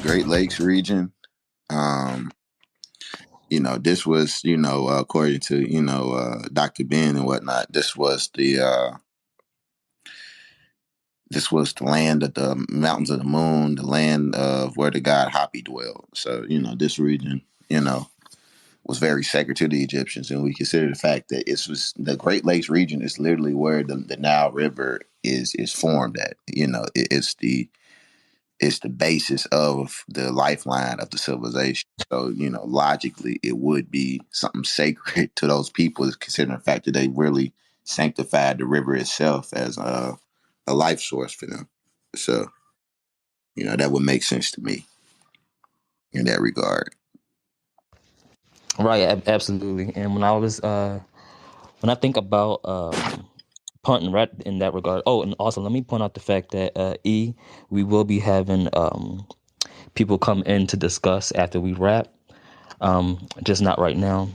Great Lakes region. Um, this was, according to, Dr. Ben and whatnot, this was the land of the mountains of the moon, the land of where the god Hapi dwelled. So, this region, was very sacred to the Egyptians. And we consider the fact that it was the Great Lakes region is literally where the Nile River is formed at. It's the basis of the lifeline of the civilization. So, logically, it would be something sacred to those people, considering the fact that they really sanctified the river itself as a life source for them. So, that would make sense to me in that regard. Right, absolutely. And when I think about punt and rat in that regard. Oh, and also let me point out the fact that we will be having people come in to discuss after we wrap. Just not right now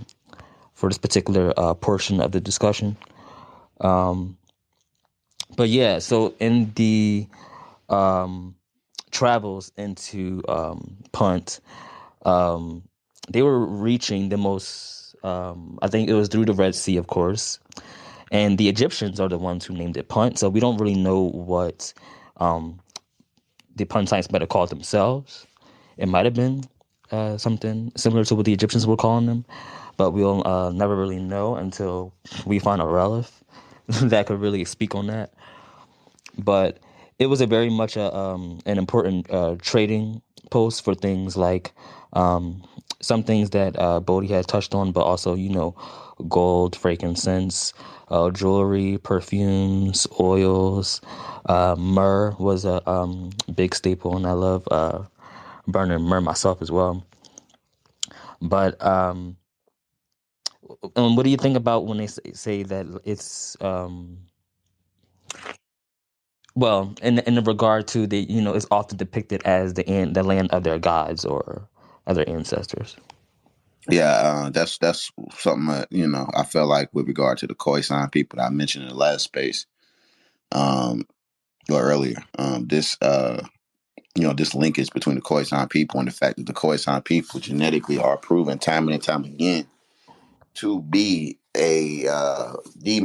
for this particular portion of the discussion. But yeah, so in the travels into Punt, they were reaching the most. I think it was through the Red Sea, of course, and the Egyptians are the ones who named it Punt. So we don't really know what the Puntites might have called themselves. It might have been something similar to what the Egyptians were calling them, but we'll never really know until we find a relic that could really speak on that. But it was a very much an important trading post for things like some things that Bodhi had touched on, but also gold, frankincense, jewelry, perfumes, oils. Myrrh was a big staple, and I love burning myrrh myself as well. But what do you think about when they say that it's well, in the regard to the, it's often depicted as the land of their gods or other ancestors. Yeah, that's something that, I feel like with regard to the Khoisan people that I mentioned in the last space, um, or earlier. This linkage between the Khoisan people and the fact that the Khoisan people genetically are proven time and time again to be the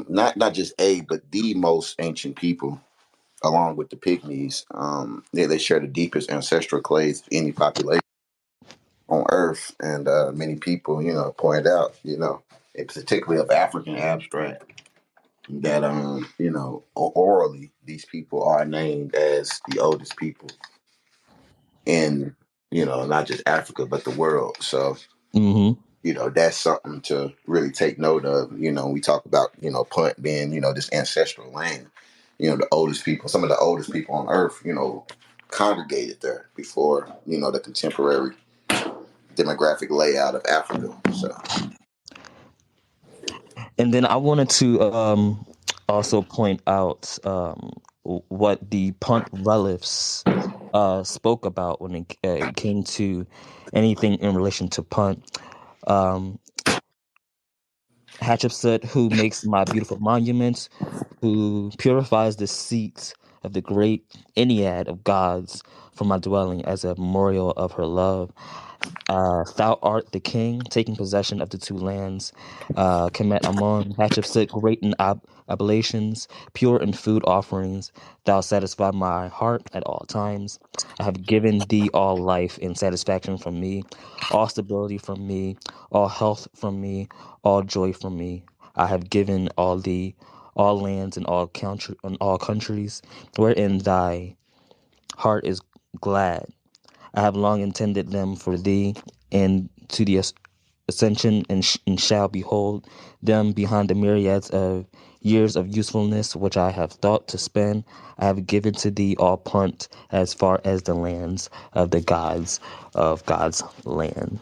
not just but the most ancient people, along with the Pygmies. They share the deepest ancestral clades of any population on Earth, and many people, pointed out, particularly of African abstract, that orally these people are named as the oldest people in, not just Africa but the world. So Mm-hmm. that's something to really take note of. We talk about, Punt being, this ancestral land. The oldest people, some of the oldest people on Earth, congregated there before, the contemporary demographic layout of Africa. So And then I wanted to also point out what the Punt relics spoke about when it came to anything in relation to Punt. Um, Hatshepsut, who makes my beautiful monuments, who purifies the seats of the great Ennead of gods for my dwelling as a memorial of her love. Thou art the king, taking possession of the two lands. Kemet Amon, Hatshepsut, great in oblations, pure in food offerings. Thou satisfy my heart at all times. I have given thee all life and satisfaction from me, all stability from me, all health from me, all joy from me. I have given all thee all lands and all countries, wherein thy heart is glad. I have long intended them for thee, and to the ascension, and shall behold them behind the myriads of years of usefulness which I have thought to spend. I have given to thee all Punt as far as the lands of the gods of God's land.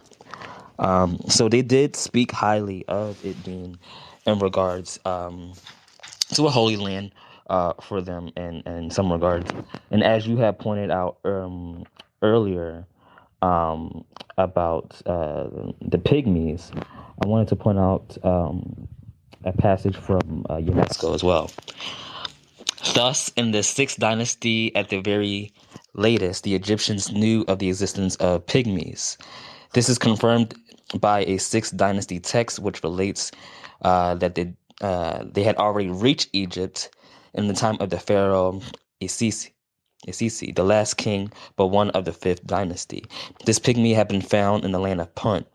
So they did speak highly of it being in regards to a holy land for them in some regards. And as you have pointed out earlier about the pygmies, I wanted to point out a passage from UNESCO as well. Thus, in the sixth dynasty, at the very latest, the Egyptians knew of the existence of pygmies. This is confirmed by a 6th dynasty text, which relates that they had already reached Egypt in the time of the pharaoh Isis. Isisi, the last king, but one of the 5th dynasty. This pygmy had been found in the land of Punt,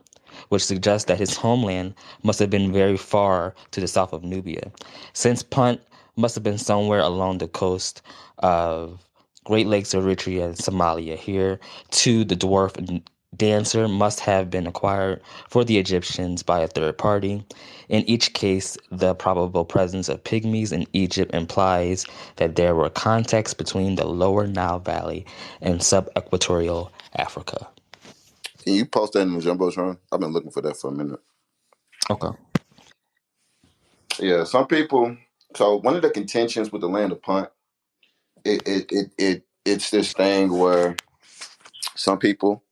which suggests that his homeland must have been very far to the south of Nubia. Since Punt must have been somewhere along the coast of Great Lakes, Eritrea, and Somalia. Here, too, the dwarf dancer must have been acquired for the Egyptians by a third party. In each case, the probable presence of pygmies in Egypt implies that there were contacts between the lower Nile Valley and subequatorial Africa. Can you post that in the Jumbotron? I've been looking for that for a minute. Okay. Yeah, some people. So one of the contentions with the land of Punt, it's this thing where some people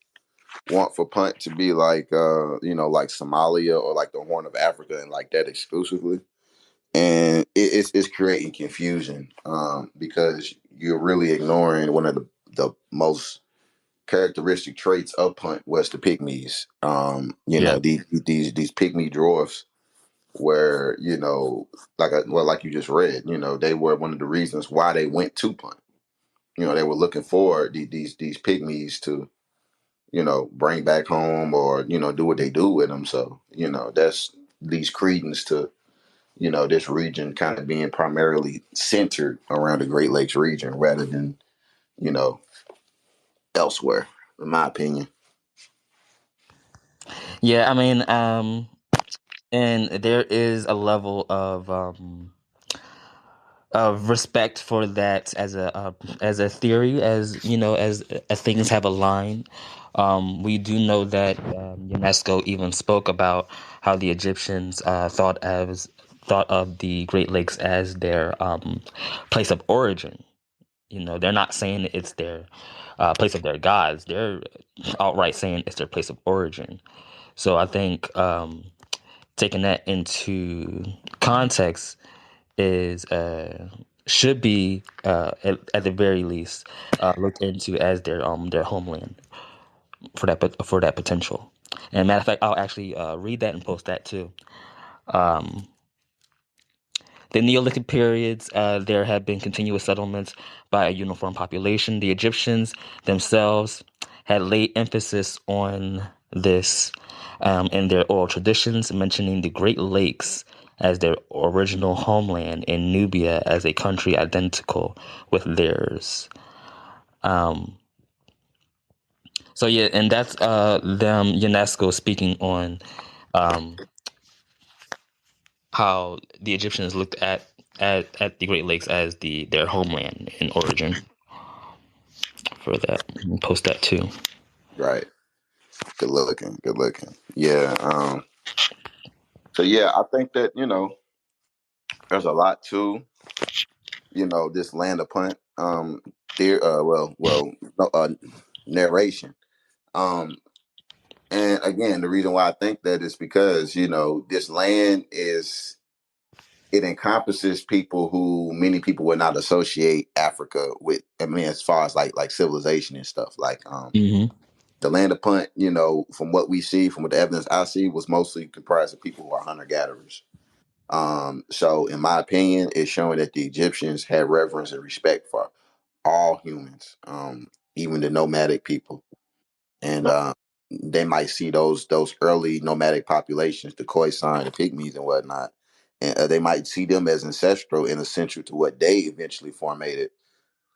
want for Punt to be like like Somalia or like the Horn of Africa and like that exclusively, and it's creating confusion because you're really ignoring one of the most characteristic traits of Punt was the pygmies. Yeah. These pygmy dwarfs where like you just read, they were one of the reasons why they went to Punt. They were looking for these pygmies to bring back home or do what they do with them. So that's leads credence to this region kind of being primarily centered around the Great Lakes region rather than you know elsewhere, in my opinion. Yeah, I mean, and there is a level of respect for that as a theory, as things have aligned. We do know that UNESCO even spoke about how the Egyptians thought of the Great Lakes as their place of origin. They're not saying it's their place of their gods. They're outright saying it's their place of origin. So I think taking that into context is should be at the very least looked into as their homeland for that potential. And matter of fact, I'll actually read that and post that too. The Neolithic periods, there have been continuous settlements by a uniform population. The Egyptians themselves had laid emphasis on this in their oral traditions, mentioning the Great Lakes as their original homeland and Nubia as a country identical with theirs. So yeah, and that's them UNESCO speaking on how the Egyptians looked at the Great Lakes as their homeland in origin for that. Post that too. Right. Good looking. Good looking. Yeah. So yeah, I think that there's a lot to this land of Punt. There. No, narration. Um, and again, the reason why I think that is because this land it encompasses people who many people would not associate Africa with. I mean, as far as like civilization and stuff, like Hmm. the land of Punt, from what we see, from what the evidence I see, was mostly comprised of people who are hunter gatherers. So in my opinion, it's showing that the Egyptians had reverence and respect for all humans, even the nomadic people, and they might see those early nomadic populations, the Khoisan, the Pygmies, and whatnot, and they might see them as ancestral and essential to what they eventually formated.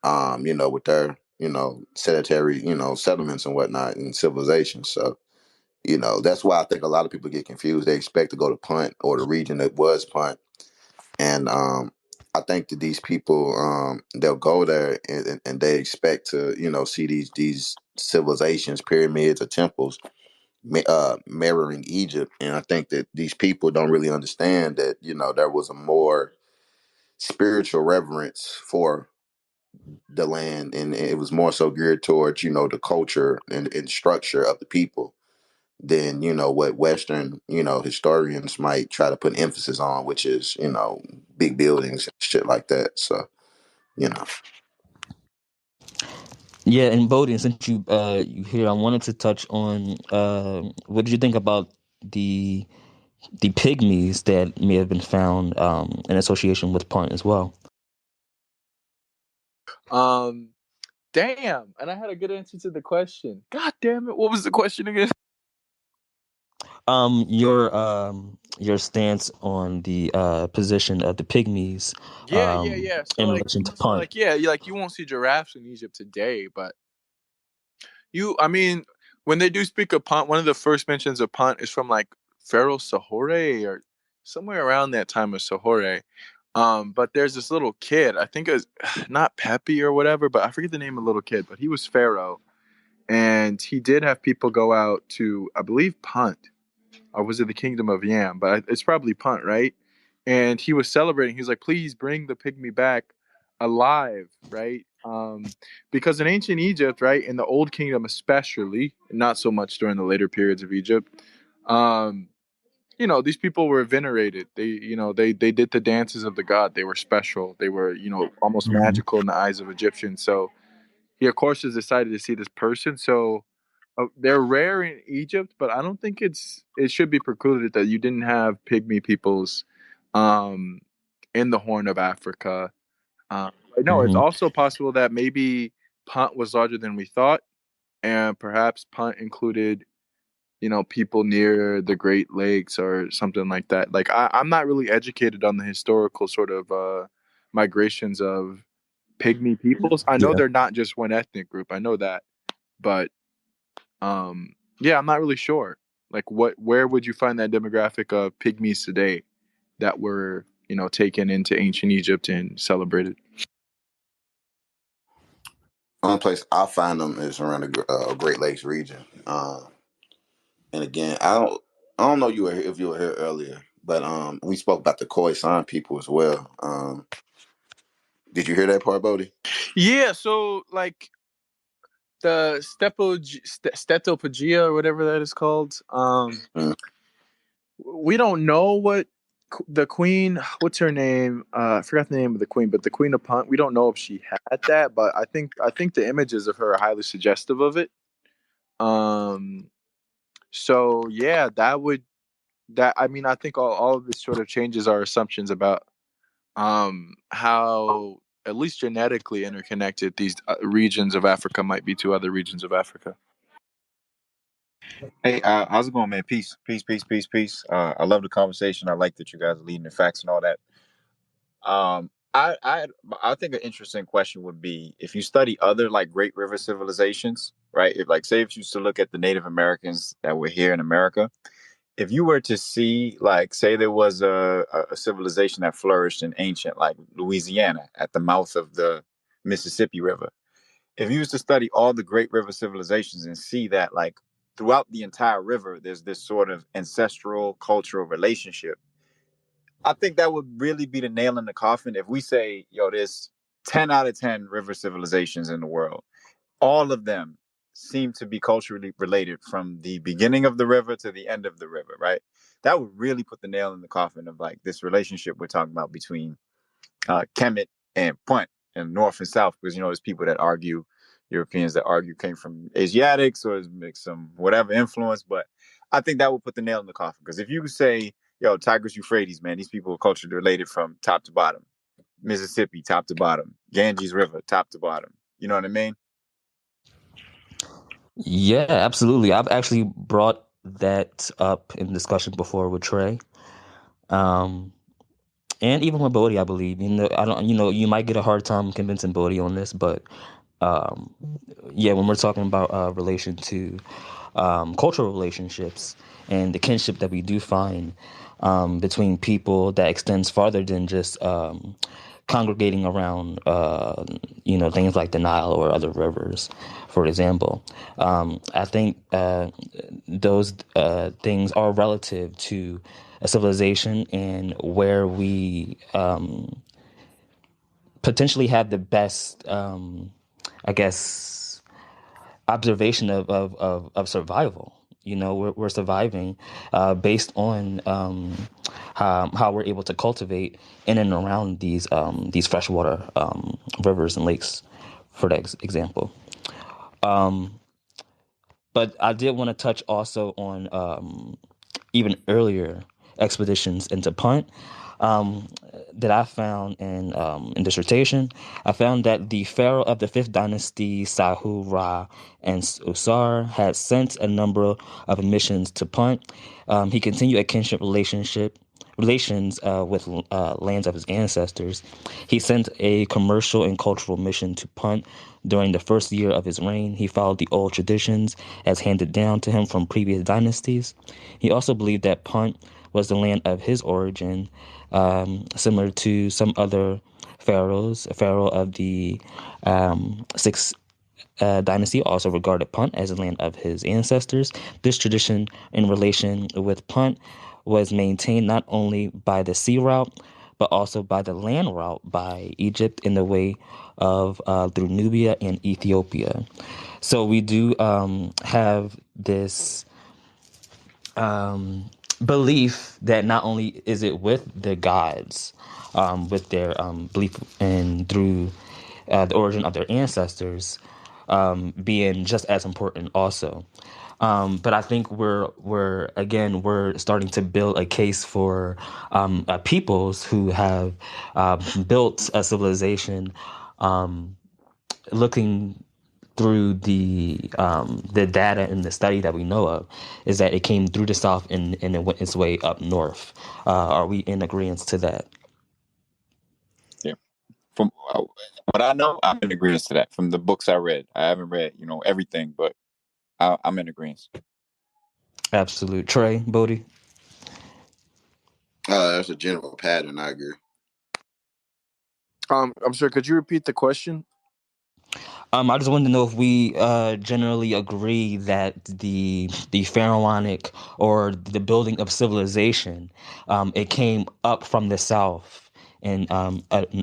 With their sedentary settlements and whatnot and civilization. So that's why I think a lot of people get confused. They expect to go to Punt or the region that was Punt, and I think that these people they'll go there and they expect to see these civilizations, pyramids, or temples mirroring Egypt. And I think that these people don't really understand that there was a more spiritual reverence for the land, and it was more so geared towards the culture and structure of the people than what Western historians might try to put emphasis on, which is big buildings and shit like that. So you know Yeah, and Bodie, since you here, I wanted to touch on what did you think about the the pygmies that may have been found in association with Punt as well? Um, damn, and I had a good answer to the question. God damn it! What was the question again? Your stance on the position of the pygmies Yeah, yeah, yeah. in relation to Punt. Yeah, you won't see giraffes in Egypt today, but I mean, when they do speak of Punt, one of the first mentions of Punt is from like Pharaoh Sahore or somewhere around that time of Sahore. But there's this little kid, I think it was not Pepe or whatever, but I forget the name of the little kid, but he was Pharaoh. And he did have people go out to, I believe, Punt, or was it the Kingdom of Yam? But it's probably Punt, right? And he was celebrating. He was like, "Please bring the pygmy back alive," right? Because in ancient Egypt, right, in the Old Kingdom especially, not so much during the later periods of Egypt, um, these people were venerated. They did the dances of the god. They were special. They were, almost Hmm. magical in the eyes of Egyptians. So he, of course, has decided to see this person. So they're rare in Egypt, but I don't think it should be precluded that you didn't have pygmy peoples um, in the Horn of Africa. But no, it's Hmm. also possible that maybe Punt was larger than we thought, and perhaps Punt included, people near the Great Lakes or something like that. Like I'm not really educated on the historical sort of migrations of pygmy peoples. I know Yeah. they're not just one ethnic group. I know that, but yeah, I'm not really sure. Like, where would you find that demographic of pygmies today that were, taken into ancient Egypt and celebrated? Only place I find them is around the Great Lakes region. And again, I don't know if you were here earlier, but we spoke about the Khoisan people as well. Did you hear that part, Bodie? Yeah, so like the Stetopagia or whatever that is called. Mm. We don't know what the queen. What's her name? I forgot the name of the queen, but the Queen of Punt. We don't know if she had that, but I think the images of her are highly suggestive of it. Um, so yeah, I mean, I think all of this sort of changes our assumptions about how at least genetically interconnected these regions of Africa might be to other regions of Africa. Hey, how's it going, man? Peace, peace, peace, peace, peace. I love the conversation. I like that you guys are leading the facts and all that. Um, I think an interesting question would be if you study other like Great River civilizations, right? If you used to look at the Native Americans that were here in America, if you were to see like say there was a civilization that flourished in ancient like Louisiana at the mouth of the Mississippi River, if you was to study all the great river civilizations and see that like throughout the entire river there's this sort of ancestral cultural relationship, I think that would really be the nail in the coffin if we say, yo, there's 10 out of 10 river civilizations in the world, all of them seem to be culturally related from the beginning of the river to the end of the river, right? That would really put the nail in the coffin of like this relationship we're talking about between Kemet and Punt and North and South, because there's people that argue, Europeans that argue came from Asiatics or some whatever influence, but I think that would put the nail in the coffin. Because if you say, yo, Tigris Euphrates, man, these people are culturally related from top to bottom, Mississippi top to bottom, Ganges River top to bottom, you know what I mean? Yeah, absolutely. I've actually brought that up in discussion before with Trey. Um, and even with Bodhi, I believe. I don't. You might get a hard time convincing Bodhi on this, but um, yeah, when we're talking about relation to cultural relationships and the kinship that we do find between people that extends farther than just congregating around, things like the Nile or other rivers, for example. I think those things are relative to a civilization and where we potentially have the best, I guess, observation of survival. We're surviving based on how we're able to cultivate in and around these freshwater rivers and lakes, for that example. Um, but I did want to touch also on even earlier expeditions into Punt um, that I found in dissertation. I found that the pharaoh of the fifth dynasty, Sahu Ra and Usar, had sent a number of missions to Punt. He continued a kinship relations with lands of his ancestors. He sent a commercial and cultural mission to Punt during the first year of his reign. He followed the old traditions as handed down to him from previous dynasties. He also believed that Punt was the land of his origin, similar to some other pharaohs. A pharaoh of the sixth dynasty also regarded Punt as the land of his ancestors. This tradition in relation with Punt was maintained not only by the sea route, but also by the land route by Egypt in the way of through Nubia and Ethiopia. So we do have this belief that not only is it with the gods, with their belief and through the origin of their ancestors being just as important also. But I think we're starting to build a case for peoples who have built a civilization looking through the data and the study that we know of, is that it came through the south and it went its way up north. Are we in agreement to that? Yeah. From what I know, I'm in agreement to that. From the books I read, I haven't read, everything, but I'm in agreement. Absolute. Trey, Bodie? That's a general pattern. I agree. I'm sorry. Could you repeat the question? I just wanted to know if we generally agree that the pharaonic or the building of civilization, it came up from the south and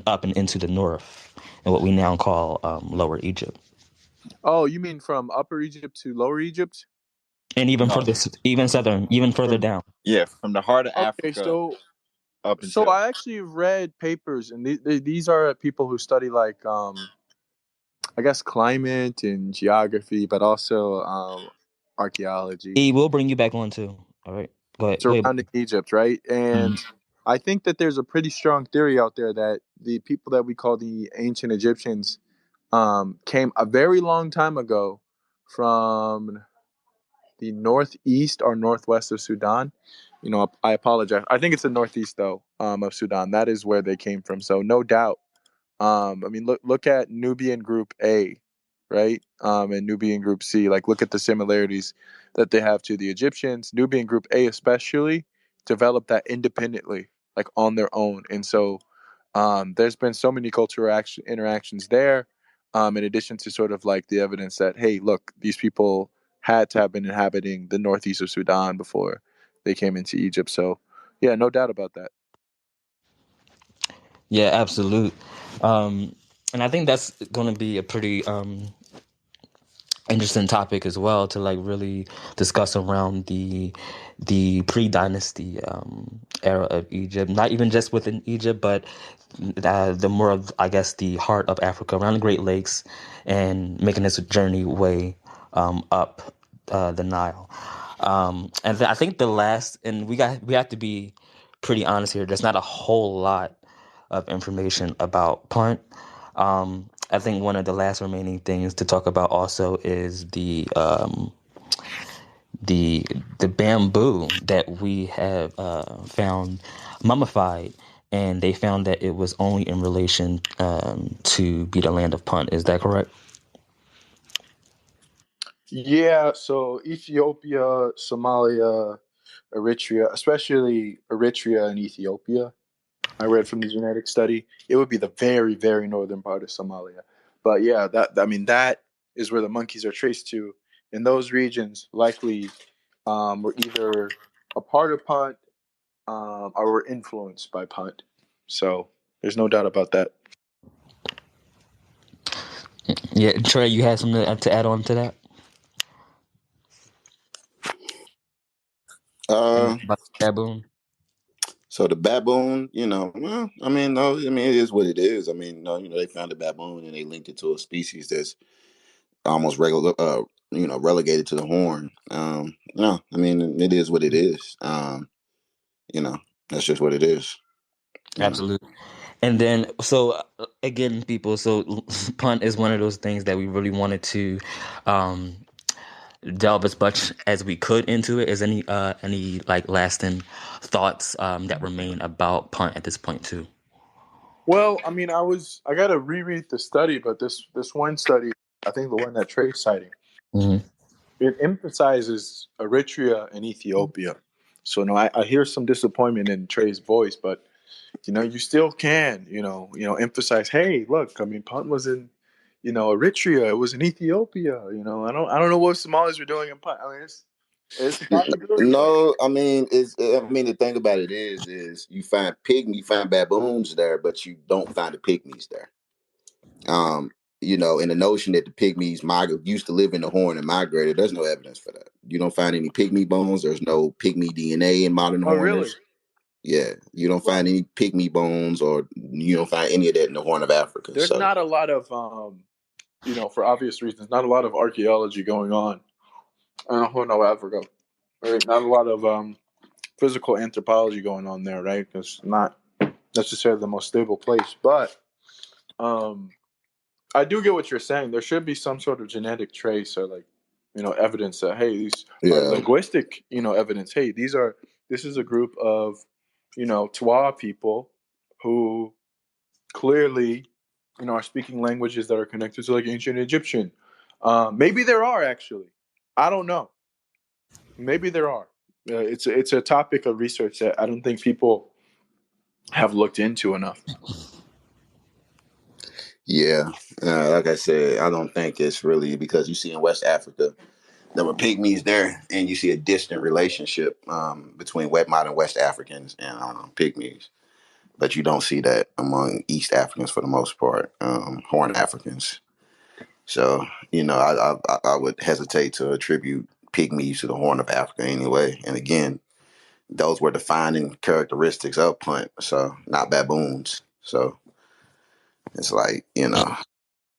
up and into the north, and what we now call Lower Egypt, Oh, you mean from Upper Egypt to Lower Egypt? and even No, further, even southern, even further from down. from the heart of Okay, Africa up so until I actually read papers, and these are people who study like I guess climate and geography, but also archaeology E, we'll bring you back on too. All right, go ahead. Go ahead. surrounding Egypt, right? Mhm. And I think that there's a pretty strong theory out there that the people that we call the ancient Egyptians came a very long time ago from the northeast or northwest of Sudan. I apologize. I think it's the northeast though of Sudan. That is where they came from. So no doubt. I mean, look at Nubian Group A, right? And Nubian Group C. Like, look at the similarities that they have to the Egyptians. Nubian Group A, especially, developed that independently, like on their own. And so, there's been so many cultural interactions there. In addition to sort of like the evidence that, hey, look, these people had to have been inhabiting the northeast of Sudan before they came into Egypt. So, yeah, no doubt about that. Yeah, absolute. And I think that's going to be a pretty interesting topic as well to like really discuss around the pre-dynasty era of Egypt, not even just within Egypt, but the more of, I guess, the heart of Africa around the Great Lakes and making this journey way up the Nile. I think the last, and we have to be pretty honest here, there's not a whole lot of information about Punt. I think one of the last remaining things to talk about also is the bamboo that we have found mummified, and they found that it was only in relation to be the land of Punt. Is that correct? Yeah, so Ethiopia, Somalia, Eritrea, especially Eritrea and Ethiopia, I read from the genetic study, it would be the very, very northern part of Somalia. But yeah, that is where the monkeys are traced to. And those regions likely were either a part of Punt or were influenced by Punt. So there's no doubt about that. Yeah, Trey, you had something to add on to that Uh, about the baboon? so the baboon, well, I mean, no, I mean, it is what it is. I mean, no, they found a baboon and they linked it to a species that's almost regular, relegated to the horn. No, I mean it is what it is. You know, that's just what it is. You know. Absolutely. And then, so again, people, so punt is one of those things that we really wanted to um, delve as much as we could into it. Is any like lasting thoughts that remain about punt at this point too? Well, I mean, I got to reread the study, but this one study, I think the one that Trey's citing, Hmm. it emphasizes Eritrea and Ethiopia. So no, I hear some disappointment in Trey's voice, but you still can, emphasize, hey, look, I mean, Punt was in, Eritrea, it was in Ethiopia, I don't know what Somalis were doing in Punt. I mean, it's a possibility. No, I mean the thing about it is you find baboons there, but you don't find the pygmies there. Um, and the notion that the pygmies used to live in the horn and migrated, there's no evidence for that. You don't find any pygmy bones. There's no pygmy DNA in modern Oh, really? horners. Yeah, you don't Well, find any pygmy bones, or you don't find any of that in the Horn of Africa. there's So not a lot of, for obvious reasons, not a lot of archaeology going on in the Horn of Africa. Right? Not a lot of physical anthropology going on there, right? It's not necessarily the most stable place, but um, I do get what you're saying. There should be some sort of genetic trace or like, evidence that, hey, these are yeah, linguistic, evidence. Hey, this is a group of, Twa people who clearly, are speaking languages that are connected to like ancient Egyptian. Maybe there are actually. I don't know. Maybe there are. It's a topic of research that I don't think people have looked into enough. yeah. Like I said, I don't think it's really because you see in West Africa there were pygmies there, and you see a distant relationship between modern West Africans and pygmies. But you don't see that among East Africans for the most part, Horn Africans. So I would hesitate to attribute pygmies to the Horn of Africa anyway. And again, those were defining characteristics of Punt, so not baboons. So it's like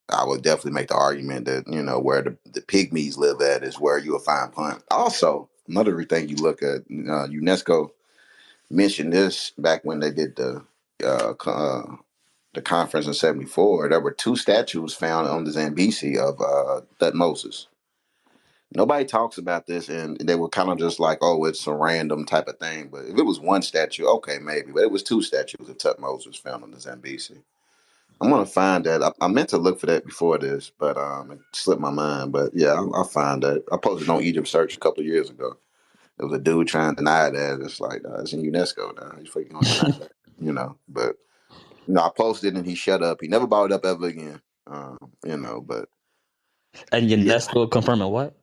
I would definitely make the argument that where the pygmies live at is where you will find Punt. Also, another thing you look at, UNESCO mentioned this back when they did the conference in '74. There were two statues found on the Zambezi of Thutmose. Nobody talks about this, and they were kind of just like, "Oh, it's a random type of thing." But if it was one statue, okay, maybe. But it was two statues of Thutmose found on the Zambezi. I'm gonna find that. I meant to look for that before this, but it slipped my mind. But yeah, I'll find that. I posted on Egypt Search a couple of years ago. There was a dude trying to deny that. It's like it's in UNESCO now. He's freaking gonna deny that, But I posted and he shut up. He never brought it up ever again. But And yeah, UNESCO confirming what?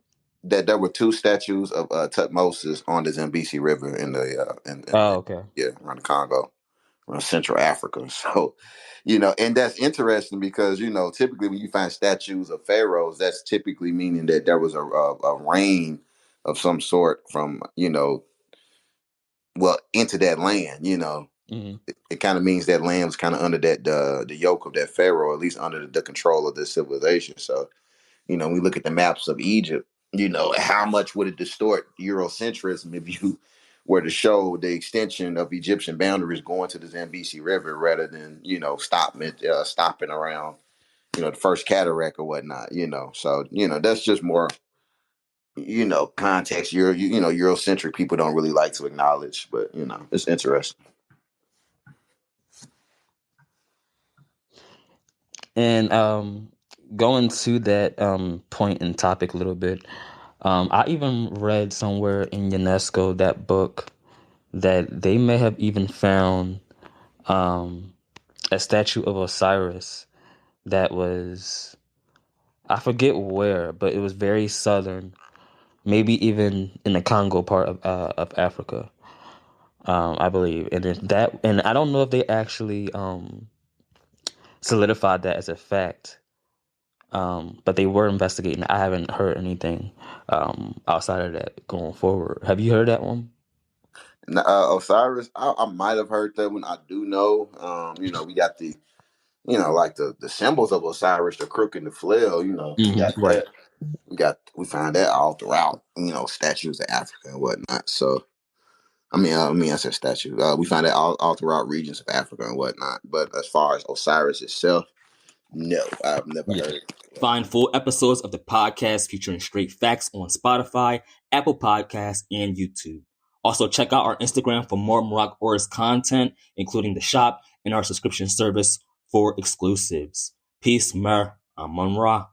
that there were two statues of Tutmosis on the Zambezi River in the Oh, okay. around the Congo, around Central Africa. So, and that's interesting because typically when you find statues of pharaohs, that's typically meaning that there was a reign of some sort from into that land. Hmm. It kind of means that land was kind of under that the yoke of that pharaoh, at least under the control of this civilization. So we look at the maps of Egypt, how much would it distort Eurocentrism if you were to show the extension of Egyptian boundaries going to the Zambezi River rather than, stopping around, the first cataract or whatnot, So, that's just more, context. Eurocentric people don't really like to acknowledge, but, it's interesting. And going to that point and topic a little bit, I even read somewhere in UNESCO that book that they may have even found um, a statue of Osiris that was, I forget where, but it was very southern, maybe even in the Congo part of Africa, I believe. And then and I don't know if they actually solidified that as a fact. But they were investigating. I haven't heard anything outside of that going forward. Have you heard that one? Osiris, I might have heard that one. I do know, we got like the symbols of Osiris, the crook and the flail. We got Right. that. We find that all throughout. Statues of Africa and whatnot. So I said statue. We find that all throughout regions of Africa and whatnot. But as far as Osiris itself, no, I've never Yeah. heard. Find full episodes of the podcast featuring straight facts on Spotify, Apple Podcasts, and YouTube. Also, check out our Instagram for more Morocco Or's content, including the shop and our subscription service for exclusives. Peace, mer, I'm Ra.